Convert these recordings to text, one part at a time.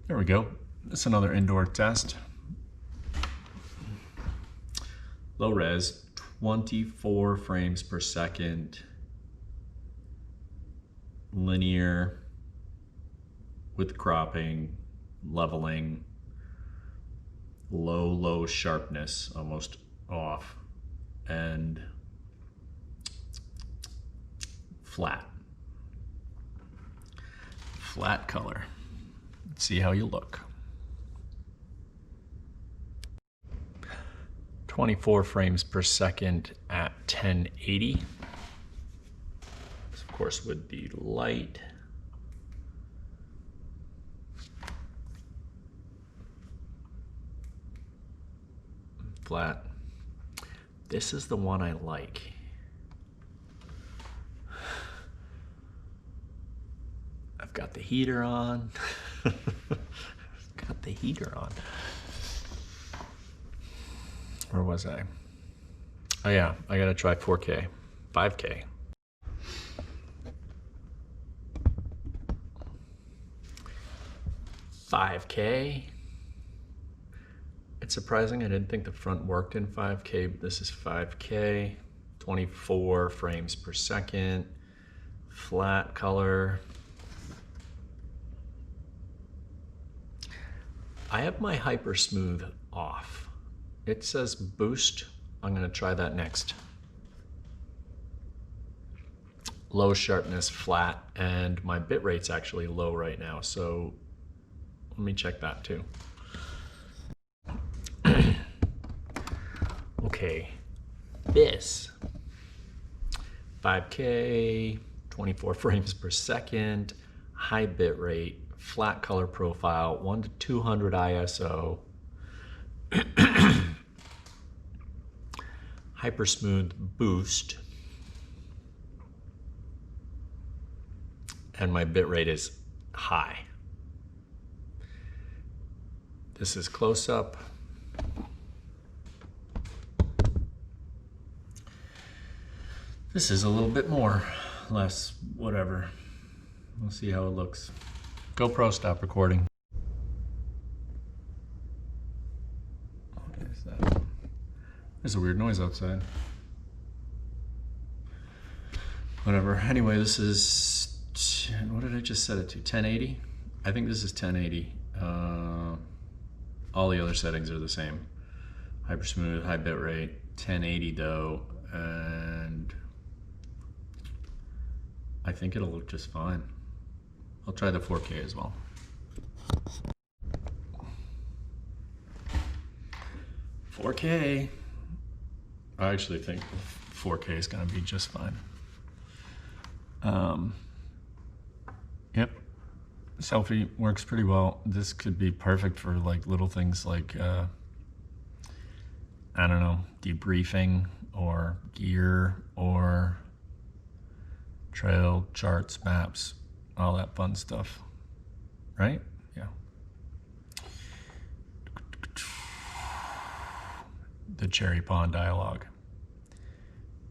There we go. That's another indoor test. Low res, 24 frames per second, linear with cropping, leveling, low sharpness, almost off, and flat color. Let's see how you look. 24 frames per second at 1080. This, of course, would be light. Flat. This is the one I like. I've got the heater on. Got the heater on. Where was I? Oh yeah, I gotta try 4K, 5K. It's surprising I didn't think the front worked in 5K, but this is 5K, 24 frames per second, flat color. I have my hyper smooth off. It says boost. I'm gonna try that next. Low sharpness, flat, and my bit rate's actually low right now, so let me check that too. Okay, this 5K, 24 frames per second, high bit rate, flat color profile, 1 to 200 ISO. Hyper smooth boost, and my bit rate is high. This is close up. This is a little bit more, less, whatever. We'll see how it looks. GoPro, stop recording. What is that? There's a weird noise outside. Whatever. Anyway, this is, what did I just set it to? 1080? I think this is 1080. All the other settings are the same. Hyper smooth, high bit rate, 1080 though, and I think it'll look just fine. I'll try the 4K as well. 4K. I actually think 4K is gonna be just fine. Yep, selfie works pretty well. This could be perfect for like little things like, I don't know, debriefing or gear or trail, charts, maps, all that fun stuff, right? Yeah. The Cherry Pond dialogue.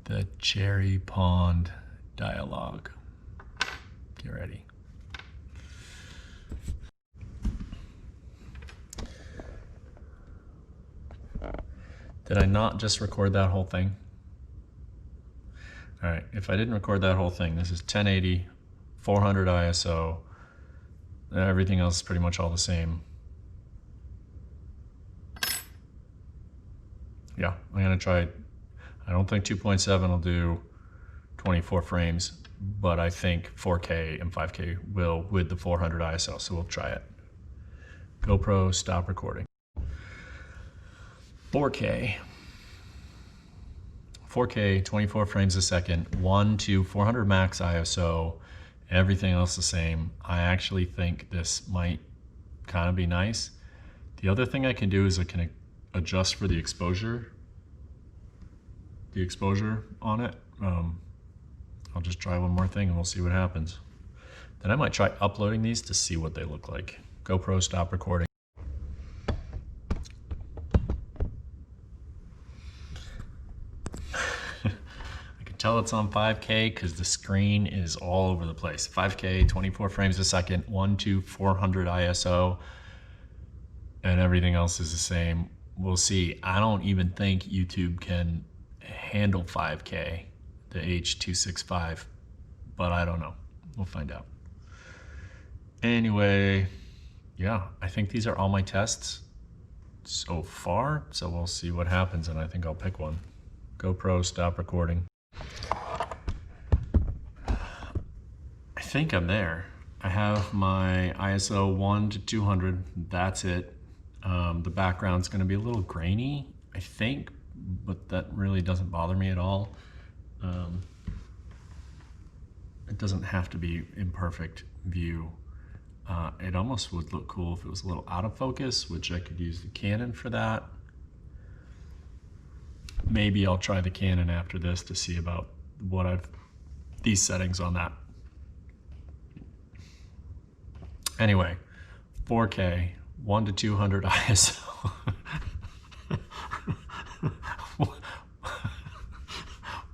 The Cherry Pond dialogue. Get ready. Did I not just record that whole thing? All right, if I didn't record that whole thing, this is 1080, 400 ISO, everything else is pretty much all the same. Yeah, I'm gonna try, I don't think 2.7 will do 24 frames, but I think 4K and 5K will with the 400 ISO, so we'll try it. GoPro, stop recording. 4K. 4K, 24 frames a second, 1 to 400 max ISO, everything else the same. I actually think this might kind of be nice. The other thing I can do is I can adjust for the exposure on it. I'll just try one more thing and we'll see what happens. Then I might try uploading these to see what they look like. GoPro, stop recording. I can tell it's on 5K because the screen is all over the place. 5K, 24 frames a second, 1 to 400 ISO. and everything else is the same. We'll see. I don't even think YouTube can handle 5K, the H.265, but I don't know. We'll find out. Anyway, yeah, I think these are all my tests so far, so we'll see what happens, and I think I'll pick one. GoPro, stop recording. I think I'm there. I have my ISO 1 to 200, that's it. The background's gonna be a little grainy, I think, but that really doesn't bother me at all. It doesn't have to be in perfect view. It almost would look cool if it was a little out of focus, which I could use the Canon for that. Maybe I'll try the Canon after this to see about these settings on that. Anyway, 4K, 1 to 200 ISO.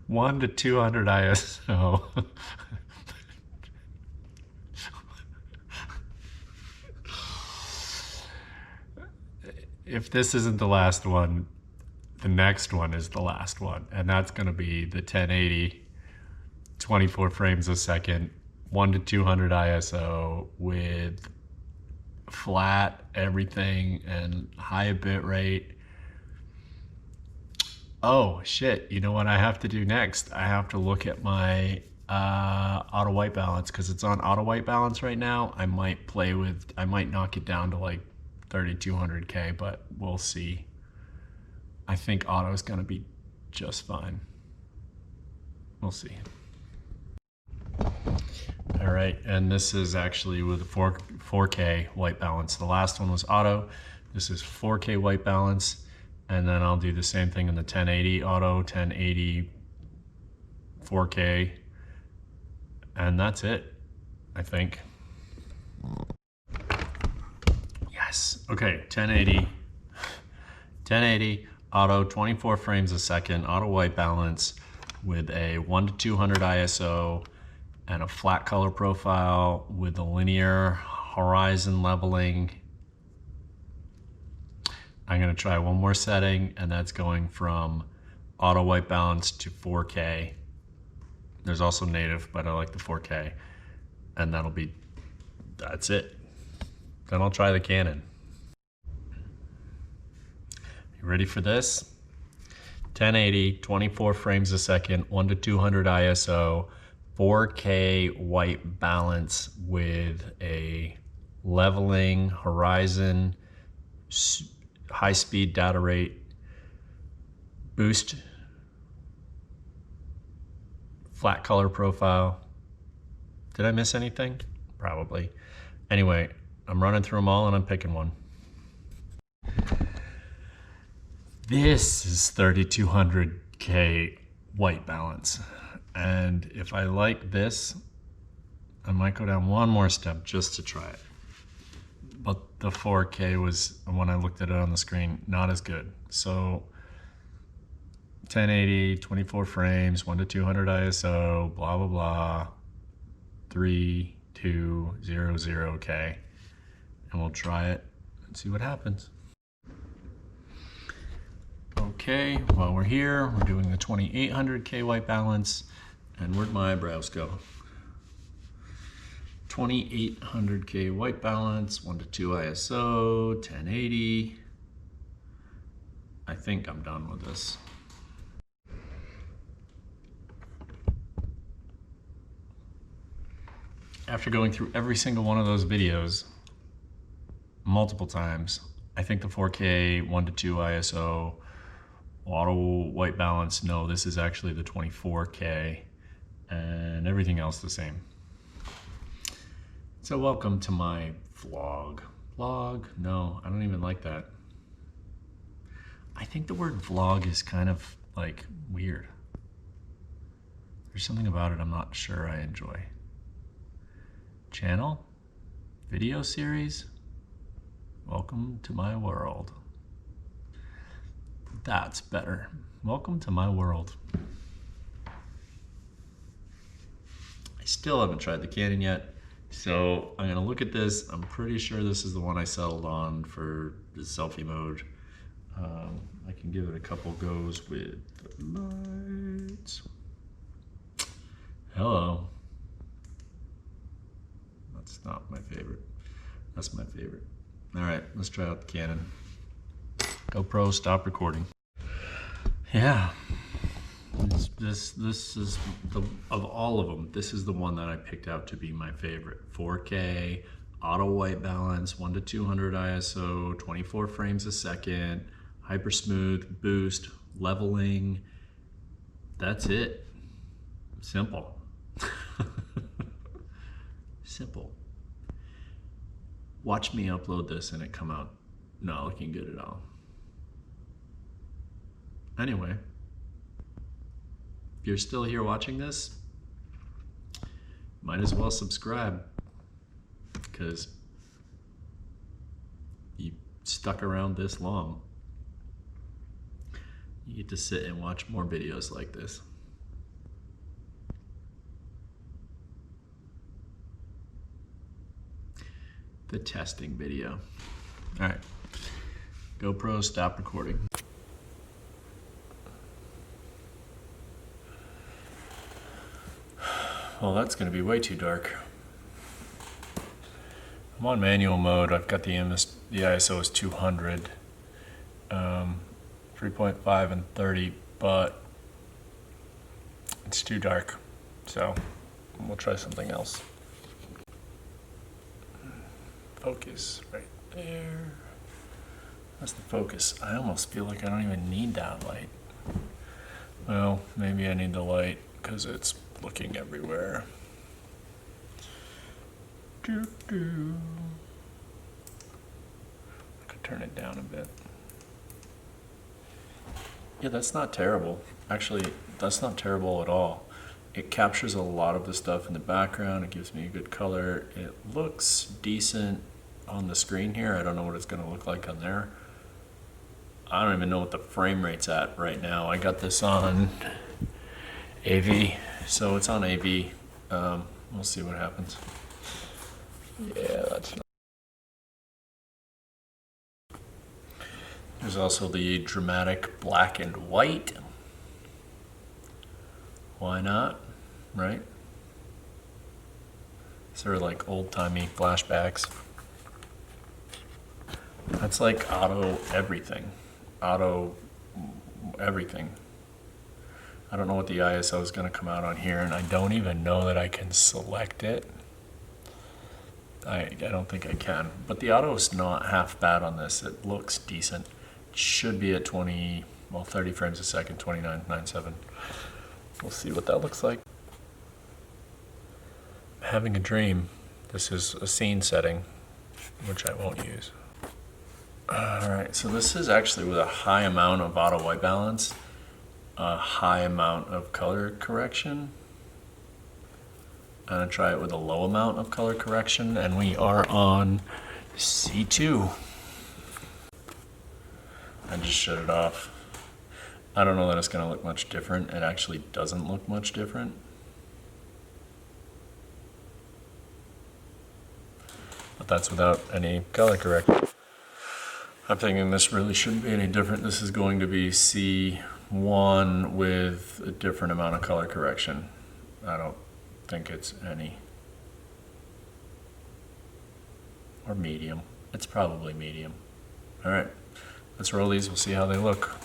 1 to 200 ISO. If this isn't the last one, the next one is the last one, and that's going to be the 1080, 24 frames a second, 1 to 200 ISO with flat everything and high bit rate. Oh shit, you know what I have to do next? I have to look at my auto white balance, because it's on auto white balance right now. I might knock it down to like 3200K, but we'll see. I think auto is gonna be just fine. We'll see. All right, and this is actually with 4K white balance. The last one was auto. This is 4K white balance, and then I'll do the same thing in the 1080 auto, 1080 4K, and that's it, I think. Yes, okay, 1080 auto, 24 frames a second, auto white balance with a 1 to 200 ISO and a flat color profile with a linear horizon leveling. I'm gonna try one more setting, and that's going from auto white balance to 4K. There's also native, but I like the 4K, and that's it. Then I'll try the Canon. You ready for this? 1080, 24 frames a second, 1 to 200 ISO, 4K white balance with a leveling horizon, high speed data rate, boost, flat color profile. Did I miss anything? Probably. Anyway, I'm running through them all and I'm picking one. This is 3200K white balance. And if I like this, I might go down one more step just to try it. But the 4K was, when I looked at it on the screen, not as good. So 1080, 24 frames, 1 to 200 ISO, blah, blah, blah, 3200K. And we'll try it and see what happens. Okay, while we're here, we're doing the 2800K white balance. And where'd my eyebrows go? 2800K white balance, 1 to 2 ISO, 1080. I think I'm done with this. After going through every single one of those videos multiple times, I think the 4K 1 to 2 ISO auto white balance, no, this is actually the 24K, and everything else the same. So welcome to my vlog. Vlog? No, I don't even like that. I think the word vlog is kind of like weird. There's something about it I'm not sure I enjoy. Channel? Video series? Welcome to my world. That's better. Welcome to my world. I still haven't tried the Canon yet. So I'm gonna look at this. I'm pretty sure this is the one I settled on for the selfie mode. I can give it a couple goes with the lights. Hello. That's not my favorite. That's my favorite. All right, let's try out the Canon. GoPro, stop recording. Yeah, this is of all of them, this is the one that I picked out to be my favorite. 4K, auto white balance, 1 to 200 ISO, 24 frames a second, hyper smooth, boost, leveling. That's it. Simple. Simple. Watch me upload this and it come out not looking good at all. Anyway, if you're still here watching this, might as well subscribe, because you stuck around this long. You get to sit and watch more videos like this. The testing video. All right, GoPro, stop recording. Well, that's going to be way too dark. I'm on manual mode. I've got the ISO is 200, 3.5 and 30, but it's too dark. So we'll try something else. Focus right there. That's the focus. I almost feel like I don't even need that light. Well, maybe I need the light because it's looking everywhere. I could turn it down a bit. Yeah, that's not terrible. Actually, that's not terrible at all. It captures a lot of the stuff in the background. It gives me a good color. It looks decent on the screen here. I don't know what it's going to look like on there. I don't even know what the frame rate's at right now. I got this on AV, so it's on AV. We'll see what happens. Yeah, that's not. There's also the dramatic black and white. Why not, right? Sort of like old-timey flashbacks. That's like auto everything. Auto everything. I don't know what the ISO is going to come out on here, and I don't even know that I can select it. I don't think I can, but the auto is not half bad on this. It looks decent. It should be at 30 frames a second, 29.97. We'll see what that looks like. I'm having a dream. This is a scene setting, which I won't use. All right, so this is actually with a high amount of auto white balance, a high amount of color correction. I'm gonna try it with a low amount of color correction, and we are on C2. I just shut it off. I don't know that it's gonna look much different. It actually doesn't look much different. But that's without any color correction. I'm thinking this really shouldn't be any different. This is going to be C1 with a different amount of color correction. I don't think it's any. Or medium. It's probably medium. All right, let's roll these. We'll see how they look.